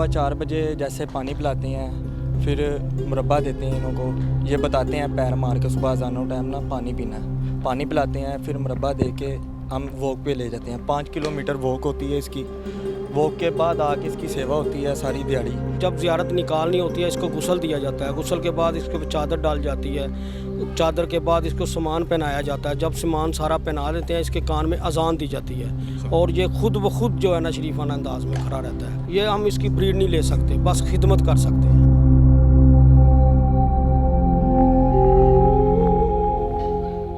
सुबह 4 बजे जैसे पानी पिलाते हैं, फिर मुरब्बा देते हैं इन्हों को। ये बताते हैं पैर मार के सुबह अज़ानों टाइम ना पानी पीना है, पानी पिलाते हैं, फिर मुरब्बा दे के हम वॉक पे ले जाते हैं। 5 किलोमीटर वॉक होती है इसकी। वॉक के बाद आके इसकी सेवा होती है सारी दिहाड़ी। जब ज़ियारत निकालनी होती है इसको गुस्ल दिया जाता है, गुस्ल के बाद इसके चादर डाल जाती है, चादर के बाद इसको सामान पहनाया जाता है। जब सामान सारा पहना देते हैं इसके कान में अजान दी जाती है और ये खुद ब खुद जो है ना शरीफाना अंदाज में खड़ा रहता है। ये हम इसकी ब्रीड नहीं ले सकते, बस खिदमत कर सकते हैं।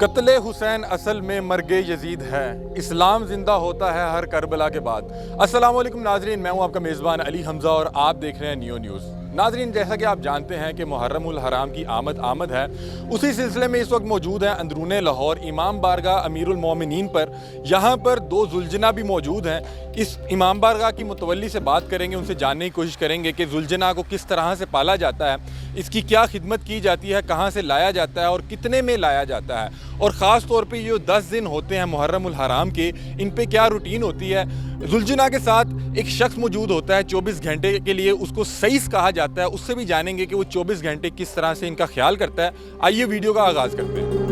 कत्ले हुसैन असल में मर्गे यजीद है, इस्लाम जिंदा होता है हर करबला के बाद। अस्सलाम वालेकुम नाजरीन, मैं हूं आपका मेज़बान अली हमज़ा और आप देख रहे हैं नियो न्यूज़। नाजरीन, जैसा कि आप जानते हैं कि मुहर्रमुल हराम की आमद है, उसी सिलसिले में इस वक्त मौजूद हैं अंदरून लाहौर इमाम बारगाह अमीरुल मोमिनीन पर। यहाँ पर 2 जुलजना भी मौजूद हैं। इस इमाम बारगाह की मुतवल्ली से बात करेंगे, उनसे जानने की कोशिश करेंगे कि जुलजना को किस तरह से पाला जाता है, इसकी क्या खिदमत की जाती है, कहाँ से लाया जाता है और कितने में लाया जाता है, और ख़ास तौर पे ये 10 दिन होते हैं मुहर्रमुल हराम के, इन पे क्या रूटीन होती है। जुलजना के साथ एक शख्स मौजूद होता है 24 घंटे के लिए, उसको सईस कहा जाता है। उससे भी जानेंगे कि वो 24 घंटे किस तरह से इनका ख्याल करता है। आइए वीडियो का आगाज़ करते हैं।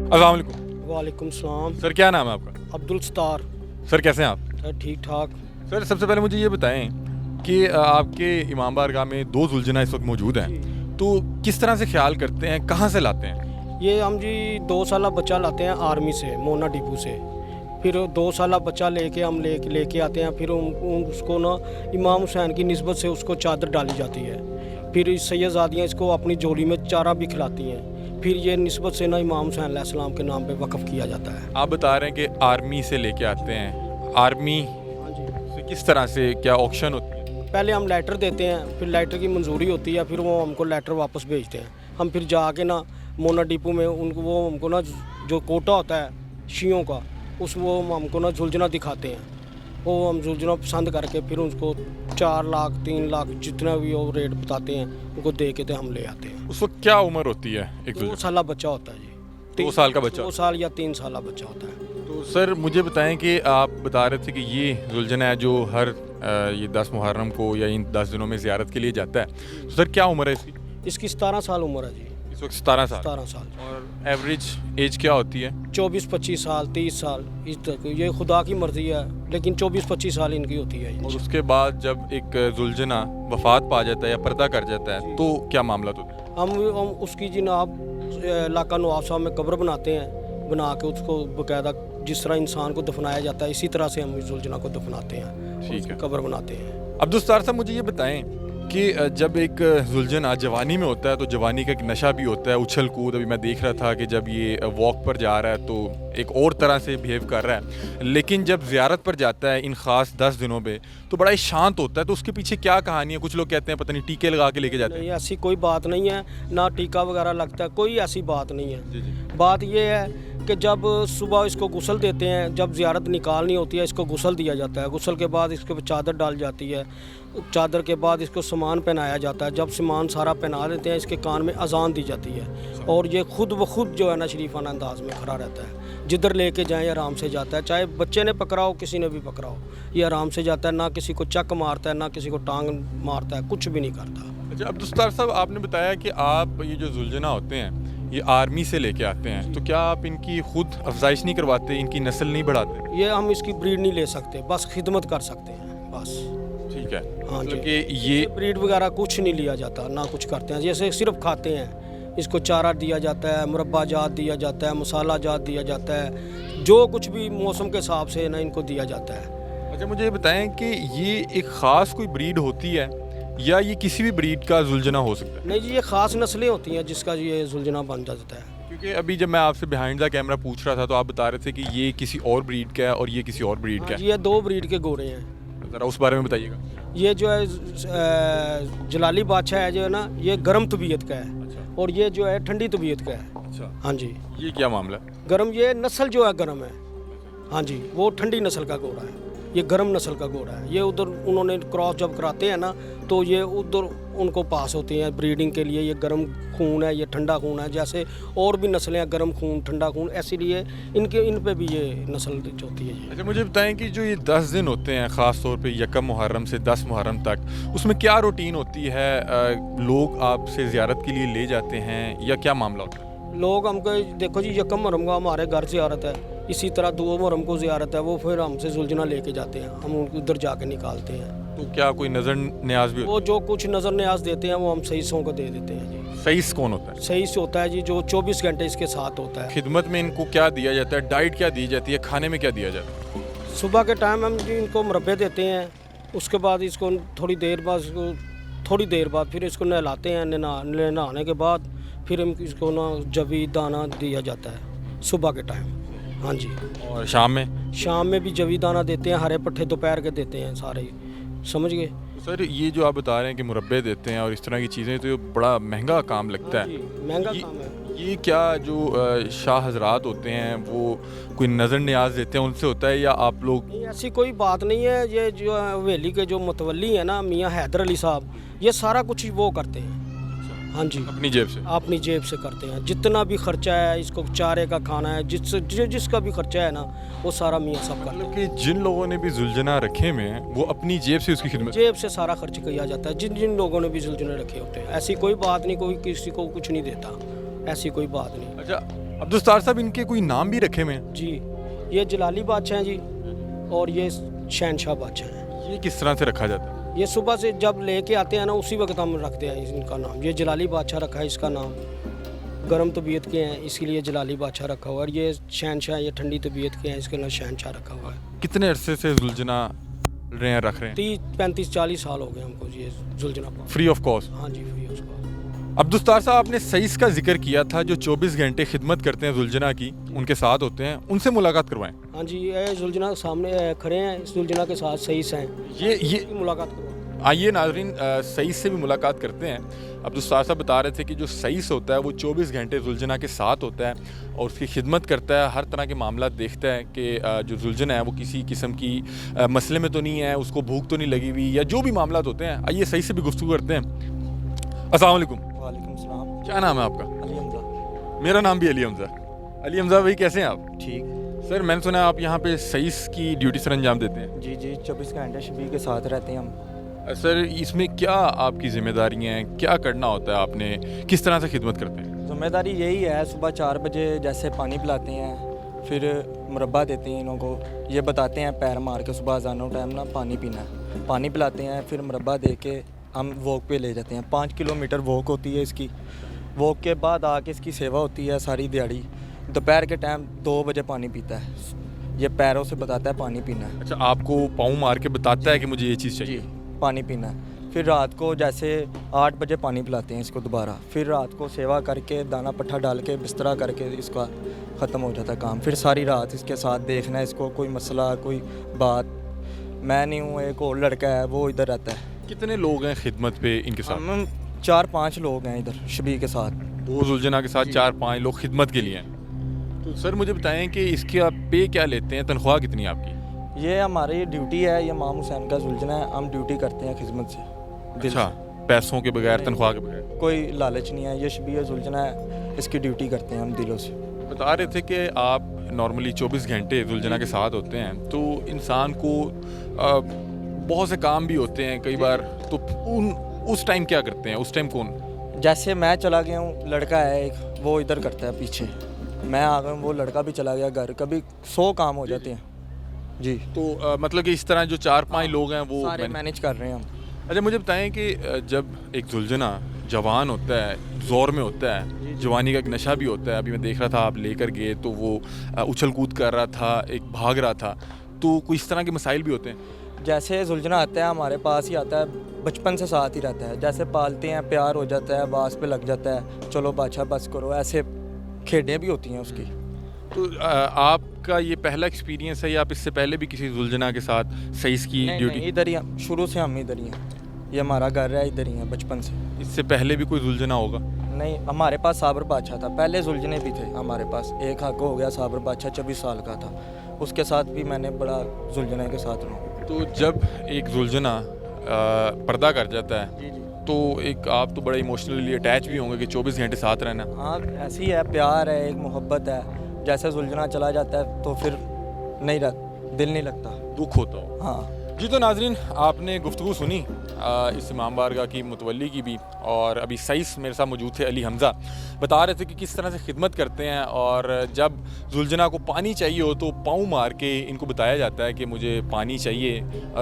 अस्सलाम वालेकुम। वालेकुम सलाम। सर, क्या नाम है आपका? अब्दुल सत्तार। सर, कैसे हैं आप? ठीक ठाक। सर, सबसे पहले मुझे ये बताएं कि आपके इमाम बारगाह में 2 जुलजना इस वक्त मौजूद हैं, तो किस तरह से ख्याल करते हैं, कहाँ से लाते हैं? ये हम जी 2 साल बच्चा लाते हैं आर्मी से, मोना डिपू से। फिर 2 साल बच्चा लेके हम लेके आते हैं। फिर उसको ना इमाम हुसैन की निस्बत से उसको चादर डाली जाती है। फिर सैयदजादियाँ इसको अपनी झोली में चारा भी खिलाती हैं। फिर ये निस्बत से ना इमाम हुसैन अलैहिस्सलाम के नाम पे वक़्फ़ किया जाता है। आप बता रहे हैं कि आर्मी से लेके आते हैं, आर्मी से किस तरह से, क्या ऑक्शन होती है? पहले हम लेटर देते हैं, फिर लेटर की मंजूरी होती है, फिर वो हमको लेटर वापस भेजते हैं। हम फिर जाके ना मोना डिपो में उनको वो हमको ना जो कोटा होता है शियों का, वो हमको ना जुलजना दिखाते हैं। वो हम जुलजना पसंद करके फिर उसको 4 लाख 3 लाख जितना भी वो रेट बताते हैं उनको दे के तो हम ले आते हैं। उस वक्त क्या उम्र होती है? एक 2 साल बच्चा होता है जी। 2 साल का बच्चा? 2 साल या 3 साल बच्चा होता है। तो सर, मुझे बताएं कि आप बता रहे थे कि ये जुलजना है जो हर ये 10 मुहर्रम को या इन 10 दिनों में ज़ियारत के लिए जाता है। तो सर, क्या उम्र है इसकी? इसकी 17 साल उम्र है जी। इस वक्त 17 साल। 17 साल। और एवरेज एज क्या होती है? 24-25 साल, 30 साल, इस तक। ये खुदा की मर्ज़ी है, लेकिन 24-25 साल इनकी होती है। और उसके बाद जब एक जुलजना वफात पा जाता है या पर्दा कर जाता है तो क्या मामला होता है? हम उसकी जनाब इलाका नवाब साहब में कब्र बनाते हैं, बना के उसको बाकायदा जिस तरह इंसान को दफनाया जाता है इसी तरह से हम इस जुलजना को दफनाते हैं। ठीक है, कब्र बनाते हैं। अब्दुल सत्तार साहब, मुझे ये बताएं कि जब एक जुलजना जवानी में होता है तो जवानी का एक नशा भी होता है, उछल कूद। अभी मैं देख रहा था कि जब ये वॉक पर जा रहा है तो एक और तरह से बिहेव कर रहा है, लेकिन जब ज़ियारत पर जाता है इन ख़ास 10 दिनों पे तो बड़ा ही शांत होता है। तो उसके पीछे क्या कहानी है? कुछ लोग कहते हैं पता नहीं टीके लगा के लेके जाते हैं। नहीं, ऐसी कोई बात नहीं है, ना टीका वगैरह लगता है, कोई ऐसी बात नहीं है। जी जी। बात ये है कि जब सुबह इसको गुस्ल देते हैं, जब ज़ियारत निकालनी होती है इसको गुस्ल दिया जाता है। गुस्ल के बाद इसके ऊपर चादर डाल जाती है, चादर के बाद इसको सामान पहनाया जाता है। जब सामान सारा पहना देते हैं इसके कान में अजान दी जाती है और ये खुद ब खुद जो है ना शरीफाना अंदाज में खड़ा रहता है। जिधर लेके जाएँ आराम से जाता है, चाहे बच्चे ने पकड़ा हो किसी ने भी पकड़ा हो, ये आराम से जाता है। ना किसी को चक मारता है, ना किसी को टांग मारता है, कुछ भी नहीं करता। अच्छा अब्दुल सत्तार साहब, आपने बताया कि आप ये जो जुलजना होते हैं ये आर्मी से लेके आते हैं, तो क्या आप इनकी खुद अफजाइश नहीं करवाते, इनकी नस्ल नहीं बढ़ाते? ये हम इसकी ब्रीड नहीं ले सकते, बस खिदमत कर सकते हैं बस। ठीक है, हाँ मतलब जी। कि ये ब्रीड वगैरह कुछ नहीं लिया जाता, ना कुछ करते हैं। जैसे सिर्फ खाते हैं, इसको चारा दिया जाता है, मुरब्बा जात दिया जाता है, मसाला जात दिया जाता है, जो कुछ भी मौसम के हिसाब से ना इनको दिया जाता है। अच्छा, मुझे ये बताएं कि ये एक ख़ास कोई ब्रीड होती है या ये किसी भी ब्रीड का जुलजना हो सकता है? नहीं जी, ये ख़ास नस्लें होती हैं जिसका ये जुलजना बन जाता है। क्योंकि अभी जब मैं आपसे बिहाइंड द कैमरा पूछ रहा था तो आप बता रहे थे कि ये किसी और ब्रीड का है और ये किसी और ब्रीड का हाँ है। जी, ये 2 ब्रीड के घोड़े हैं। ज़रा उस बारे में बताइएगा। ये जो है जलाली बादशाह है जो है ना, ये गर्म तबीयत का है। अच्छा और ये जो है ठंडी तबीयत का है। अच्छा, हाँ जी। ये क्या मामला है? गर्म, ये नस्ल जो है गर्म है। हाँ जी, वो ठंडी नस्ल का घोड़ा है। ये गर्म नस्ल का घोड़ा है। ये उधर उन्होंने क्रॉस जब कराते हैं ना तो ये उधर उनको पास होती हैं ब्रीडिंग के लिए। ये गर्म खून है, ये ठंडा खून है। जैसे और भी नस्लें हैं गर्म खून ठंडा खून, इसीलिए इन पे भी ये नस्ल जो होती है ये। अच्छा मुझे बताएं कि जो ये 10 दिन होते हैं ख़ास तौर पे यकम मुहर्रम से 10 मुहर्रम तक, उसमें क्या रूटीन होती है? लोग आपसे ज़ियारत के लिए ले जाते हैं या क्या मामला होता है? लोग हमको देखो जी, यकम मुहर्रम का हमारे घर ज़ियारत है, इसी तरह 2 मुहर्रम को ज़ियारत है। वो फिर हमसे जुलझना लेके जाते हैं, हम उनको उधर जाके निकालते हैं। तो क्या कोई नज़र न्याज भी होता वो जो कुछ नज़र न्याज देते हैं वो हम सईसों को दे देते हैं जी। है? सईस कौन होता है? सईस होता है जी जो 24 घंटे इसके साथ होता है। खिदमत में इनको क्या दिया जाता है? डाइट क्या दी जाती है? खाने में क्या दिया जाता है? सुबह के टाइम हम जी इनको मुरब्बे देते हैं, उसके बाद इसको थोड़ी देर बाद फिर इसको नहलाते हैं। नहाने के बाद फिर हम इसको ना जवी दाना दिया जाता है सुबह के टाइम। हाँ जी, और शाम में? शाम में भी जवी दाना देते हैं, हरे पट्ठे दोपहर के देते हैं सारे, समझ गए। तो सर ये जो आप बता रहे हैं कि मुरब्बे देते हैं और इस तरह की चीज़ें, तो ये बड़ा महंगा काम लगता जी, है। महंगा ये- काम है। ये क्या जो शाह हजरात होते हैं वो कोई नज़र न्याज देते हैं उनसे होता है या आप लोग? नहीं, ऐसी कोई बात नहीं है। ये जो हवेली के जो मुतवल्ली है ना मियाँ हैदर अली साहब, ये सारा कुछ वो करते हैं। हाँ जी, अपनी जेब से? अपनी जेब से करते हैं। जितना भी खर्चा है, इसको चारे का खाना है, जिसका भी खर्चा है ना वो सारा मियाँ साहब करते मतलब कि जिन लोगों ने भी जुलझना रखे में हैं, वो अपनी जेब से उसकी हैं। खिदमत? जेब से सारा खर्च किया जाता है। जिन जिन लोगों ने भी जुलझने रखे होते हैं, ऐसी कोई बात नहीं, कोई किसी को कुछ नहीं देता, ऐसी कोई बात नहीं। अच्छा अब्दुल साहब, इनके कोई नाम भी रखे हुए हैं? जी, ये जलाली बादशाह हैं जी, और ये शहनशाह बादशाह हैं। ये किस तरह से रखा जाता है? ये सुबह से जब लेके आते हैं ना उसी वक्त हम रखते हैं इनका नाम। ये जलाली बादशाह रखा है इसका नाम, गर्म तबीयत के हैं इसलिए जलाली बादशाह रखा हुआ है। और ये शहनशाह, ये ठंडी तबीयत के हैं, इसके नाम शहनशाह रखा हुआ है। कितने अरसे से जुलझना रख रहे हैं? 30-35-40 साल हो गए हमको ये जुलझना पर। Free of cost? हाँ जी, फ्री उसका। अब्दुल साहब, आपने सईस का जिक्र किया था जो 24 घंटे खिदमत करते हैं जुलझना की, उनके साथ होते हैं, उनसे मुलाकात करवाएं। हाँ जी, ये जुलझना सामने खड़े हैं, इस जुलझना के साथ सईस हैं, ये मुलाकात करो। आइए नाजरीन, सईस से भी मुलाकात करते हैं। अब्दुल साहब बता रहे थे कि जो सईस होता है वो 24 घंटे जुलझना के साथ होता है और उसकी खिदमत करता है, हर तरह के मामला देखता है कि जो जुलझना है वो किसी किस्म की मसले में तो नहीं है, उसको भूख तो नहीं लगी हुई, या जो भी मामला होते हैं। आइए सईस से भी गुफ्तगू करते हैं। अस्सलाम वालेकुम। वालेकुम सलाम। क्या नाम है आपका? अली हमजा। मेरा नाम भी अली हमजा। अली हमजा भाई, कैसे हैं आप? ठीक। सर मैंने सुना है आप यहाँ पे सईस की ड्यूटी सर अंजाम देते हैं। जी जी, 24 घंटे शबी के साथ रहते हैं हम। सर इसमें क्या आपकी जिम्मेदारियाँ हैं, क्या करना होता है आपने, किस तरह से खिदमत करते हैं? जिम्मेदारी यही है, सुबह 4 बजे जैसे पानी पिलाते हैं, फिर मुरब्बा देते हैं इन्हों को। ये बताते हैं पैर मार के सुबह अज़ानो टाइम ना पानी पीना है, पानी पिलाते हैं, फिर मुरब्बा दे के हम वॉक पे ले जाते हैं। 5 किलोमीटर वॉक होती है इसकी। वॉक के बाद आके इसकी सेवा होती है सारी दिहाड़ी। दोपहर के टाइम 2 बजे पानी पीता है, ये पैरों से बताता है पानी पीना है। अच्छा, आपको पाँव मार के बताता है कि मुझे ये चीज़ जी, चाहिए? पानी पीना है। फिर रात को जैसे 8 बजे पानी पिलाते हैं इसको दोबारा। फिर रात को सेवा करके दाना पट्ठा डाल के बिस्तरा करके इसका ख़त्म हो जाता है काम। फिर सारी रात इसके साथ देखना है इसको, कोई मसला कोई बात। मैं नहीं हूँ, एक और लड़का है वो इधर रहता है। कितने लोग हैं खिदमत पे इनके साथ? हम 4-5 लोग हैं इधर शबी के साथ। 2 जुलझना के साथ जी। 4-5 लोग खिदमत के लिए हैं। तो सर मुझे बताएं कि इसके आप पे क्या लेते हैं, तनख्वाह कितनी है आपकी? ये हमारी ड्यूटी है, ये इमाम हुसैन का जुलझना है, हम ड्यूटी करते हैं खिदमत से। दिल अच्छा, पैसों के बगैर, तनख्वाह के बगैर? कोई लालच नहीं है, ये शबी जुलझना है, इसकी ड्यूटी करते हैं हम दिलों से। बता रहे थे कि आप नॉर्मली 24 घंटे जुलझना के साथ होते हैं, तो इंसान को बहुत से काम भी होते हैं कई बार, तो उस टाइम क्या करते हैं? उस टाइम कौन? जैसे मैं चला गया हूँ, लड़का है एक, वो इधर करता है पीछे, मैं आ गया हूँ, वो लड़का भी चला गया घर। कभी 100 काम हो जाते हैं जी। तो मतलब कि इस तरह जो 4-5 लोग हैं वो सारे मैनेज कर रहे हैं हम। अच्छा मुझे बताएं कि जब एक जुलझना जवान होता है, ज़ोर में होता है, जवानी का एक नशा भी होता है। अभी मैं देख रहा था आप लेकर गए तो वो उछल कूद कर रहा था, एक भाग रहा था, तो कोई इस तरह के मसाइल भी होते हैं? जैसे जुलझना आता है हमारे पास ही आता है, बचपन से साथ ही रहता है। जैसे पालते हैं, प्यार हो जाता है, बास पे लग जाता है, चलो बादशाह बस करो, ऐसे खेडें भी होती हैं उसकी। तो आपका ये पहला एक्सपीरियंस है या आप इससे पहले भी किसी जुलझना के साथ सईस की ड्यूटी? इधर ही शुरू से हम इधर ही हैं, ये हमारा घर है, इधर ही है बचपन से। इससे पहले भी कोई जुलझना होगा? नहीं, हमारे पास साबर बादशाह था, पहले जुलझने भी थे हमारे पास। एक हक हो गया साबर बादशाह, 24 साल का था, उसके साथ भी मैंने बड़ा जुलझना के साथ रहा। तो जब एक जुलझना पर्दा कर जाता है जी जी। तो एक आप तो बड़े इमोशनली अटैच भी होंगे कि 24 घंटे साथ रहना। हाँ ऐसी है, प्यार है, एक मोहब्बत है। जैसे जुलझना चला जाता है तो फिर नहीं रह दिल नहीं लगता, दुख होता हो। हाँ जी तो नाजरीन, आपने गुफ्तगू सुनी इस इमाम बारगाह की मुतवल्ली की भी, और अभी सईस मेरे साथ मौजूद थे अली हमज़ा, बता रहे थे कि किस तरह से खिदमत करते हैं। और जब जुलझना को पानी चाहिए हो तो पाँव मार के इनको बताया जाता है कि मुझे पानी चाहिए।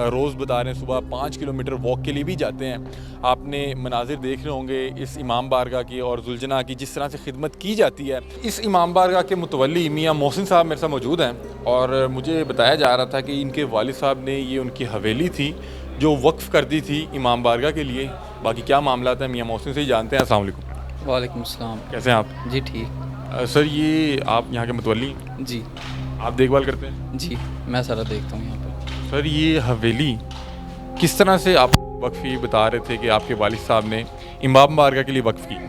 रोज़ बता रहे हैं सुबह 5 किलोमीटर वॉक के लिए भी जाते हैं। आपने मनाजिर देख रहे होंगे इस इमाम बारगाह की और जुलझना की, जिस तरह से खिदमत की जाती है। इस इमाम बारगाह के मुतवल्ली मियाँ मोहसिन साहब मेरे साथ मौजूद हैं, और मुझे बताया जा रहा था कि इनके वालिद साहब ने ये उनकी हवेली थी जो वक्फ़ कर दी थी इमाम बारगाह के लिए। बाकी क्या मामला था मियाँ मोहसिन से ही जानते हैं। अस्सलाम वालेकुम। वालेकुम अस्सलाम। कैसे हैं आप? जी ठीक। सर ये आप यहाँ के मुतवल्ली, जी आप देखभाल करते हैं? जी, मैं सारा देखता हूँ यहाँ पर। सर ये हवेली किस तरह से आप वक्फ़ी बता रहे थे कि आपके वालिद साहब ने इमाम बारगाह के लिए वक्फ़ की?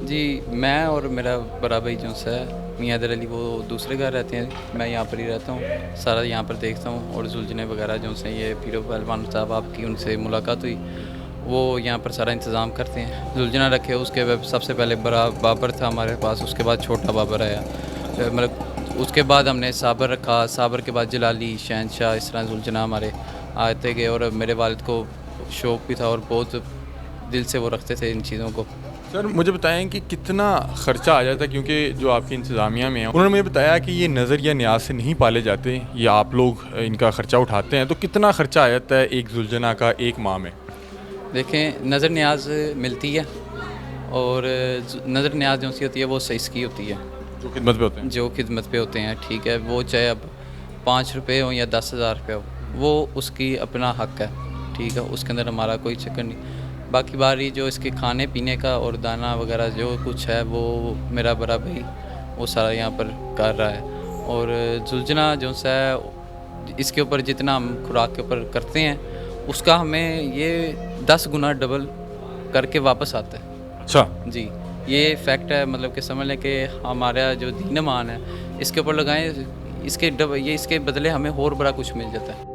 जी मैं और मेरा बड़ा भाई जो है मियाँ हैदर अली, वो दूसरे घर रहते हैं, मैं यहाँ पर ही रहता हूँ, सारा यहाँ पर देखता हूँ। और जुलझने वगैरह जो से ये पीरो पहलवान साहब आपकी उनसे मुलाकात हुई, वो यहाँ पर सारा इंतज़ाम करते हैं। जुलझना रखे उसके बाद सबसे पहले बड़ा बाबर था हमारे पास, उसके बाद छोटा बाबर आया, मतलब उसके बाद हमने साबर रखा, साबर के बाद जलाली, शहनशाह, इस तरह जुलझना हमारे आते गए। और मेरे वालिद को शौक़ भी था और बहुत दिल से वो रखते थे इन चीज़ों को। सर मुझे बताएं कि कितना ख़र्चा आ जाता है, क्योंकि जो आपकी इंतज़ामिया में है उन्होंने मुझे बताया कि ये नज़र या न्याज से नहीं पाले जाते, ये आप लोग इनका ख़र्चा उठाते हैं। तो कितना ख़र्चा आ जाता है एक जुलझना का एक माह में? देखें, नज़र न्याज मिलती है, और नज़र न्याज जो सी होती है वो सईस की होती है, जो खिदमत पे होते हैं। जो खिदमत पे होते हैं, ठीक है। वो चाहे अब 5 रुपये हो या 10,000 रुपये हो, वो उसकी अपना हक़ है, ठीक है, उसके अंदर हमारा कोई चक्कर नहीं। बाकी बारी जो इसके खाने पीने का और दाना वगैरह जो कुछ है वो मेरा बड़ा भाई वो सारा यहाँ पर कर रहा है। और जुलझना जो है इसके ऊपर जितना हम खुराक के ऊपर करते हैं उसका हमें ये 10 गुना डबल करके वापस आता है। अच्छा जी, ये फैक्ट है, मतलब कि समझ लें कि हमारा जो दीन मान है इसके ऊपर लगाएं, इसके बदले हमें और बड़ा कुछ मिल जाता है।